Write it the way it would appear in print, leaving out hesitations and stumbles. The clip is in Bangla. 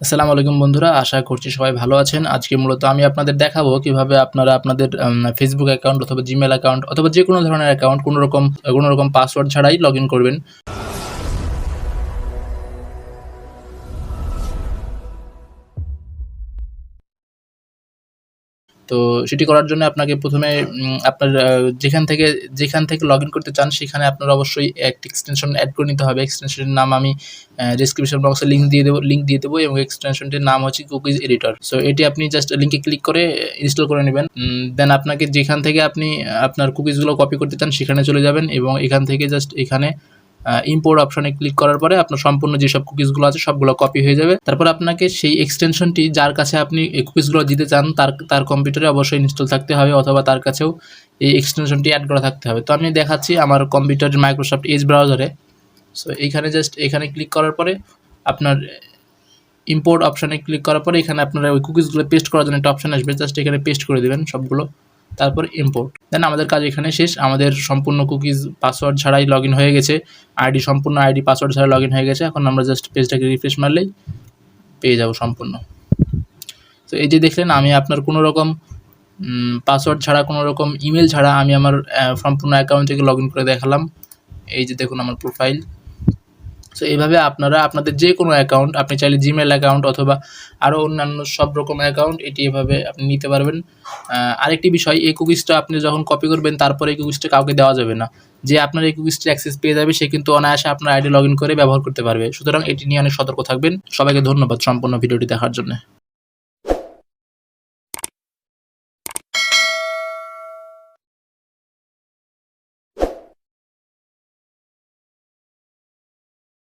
আসসালামু আলাইকুম বন্ধুরা, আশা করছি সবাই ভালো আছেন। আজকে মূলত আমি আপনাদের দেখাবো কিভাবে আপনারা আপনাদের ফেসবুক অ্যাকাউন্ট অথবা জিমেল অ্যাকাউন্ট অথবা যে কোনো ধরনের অ্যাকাউন্ট কোনো রকম পাসওয়ার্ড ছাড়াই লগইন করবেন। তো সেটি করার জন্য আপনাকে প্রথমে আপনার যেখান থেকে লগইন করতে চান সেখানে আপনার অবশ্যই একটা এক্সটেনশন অ্যাড করে নিতে হবে। এক্সটেনশনের নাম আমি ডেসক্রিপশন বক্সে লিঙ্ক দিয়ে দেবো এবং এক্সটেনশনটির নাম হচ্ছে কুকিজ এডিটর। সো এটি আপনি জাস্ট লিঙ্কে ক্লিক করে ইনস্টল করে নেবেন। দেন আপনাকে যেখান থেকে আপনি আপনার কুকিজগুলো কপি করতে চান সেখানে চলে যাবেন এবং এখান থেকে জাস্ট এখানে ইম্পোর্ট অপশনে ক্লিক করার পরে আপনার সম্পূর্ণ যেসব কুকিজগুলো আছে সবগুলো কপি হয়ে যাবে। তারপর আপনাকে সেই এক্সটেনশনটি যার কাছে আপনি এই কুকিজগুলো দিতে চান তার কম্পিউটারে অবশ্যই ইনস্টল থাকতে হবে অথবা তার কাছেও এই এক্সটেনশনটি অ্যাড করা থাকতে হবে। তো আমি দেখাচ্ছি আমার কম্পিউটারের মাইক্রোসফট এজ ব্রাউজারে। সো এখানে ক্লিক করার পরে আপনার ইম্পোর্ট অপশনে ক্লিক করার পরে এখানে আপনারা ওই কুকিজগুলো পেস্ট করার জন্য একটা অপশন আসবে, জাস্ট এখানে পেস্ট করে দেবেন সবগুলো, তারপর ইম্পোর্ট। দেন আমাদের কাজ এখানে শেষ। আমাদের সম্পূর্ণ কুকিজ পাসওয়ার্ড ছাড়াই লগইন হয়ে গেছে, সম্পূর্ণ আইডি পাসওয়ার্ড ছাড়া লগইন হয়ে গেছে। এখন আমরা জাস্ট পেজটাকে রিফ্রেশ মারলেই পেয়ে যাব সম্পূর্ণ। তো এই যে দেখলেন, আমি আপনার কোনো রকম পাসওয়ার্ড ছাড়া, কোনো রকম ইমেল ছাড়া আমি আমার সম্পূর্ণ অ্যাকাউন্ট থেকে লগইন করে দেখালাম। এই যে দেখুন আমার প্রোফাইল। সো এইভাবে আপনারা আপনাদের যে কোনো অ্যাকাউন্ট, আপনি চাইলে জিমেল অ্যাকাউন্ট অথবা আরও অন্যান্য সব রকম অ্যাকাউন্ট এটি এভাবে আপনি নিতে পারবেন। আরেকটি বিষয়, এই কুকিজটা আপনি যখন কপি করবেন তারপরে এই কুকিজটা কাউকে দেওয়া যাবে না। যে আপনার এই কুকিজটি অ্যাক্সেস পেয়ে যাবে সে কিন্তু অনায়াসে আপনার আইডি লগইন করে ব্যবহার করতে পারবে। সুতরাং এটি নিয়ে অনেক সতর্ক থাকবেন। সবাইকে ধন্যবাদ সম্পূর্ণ ভিডিওটি দেখার জন্য।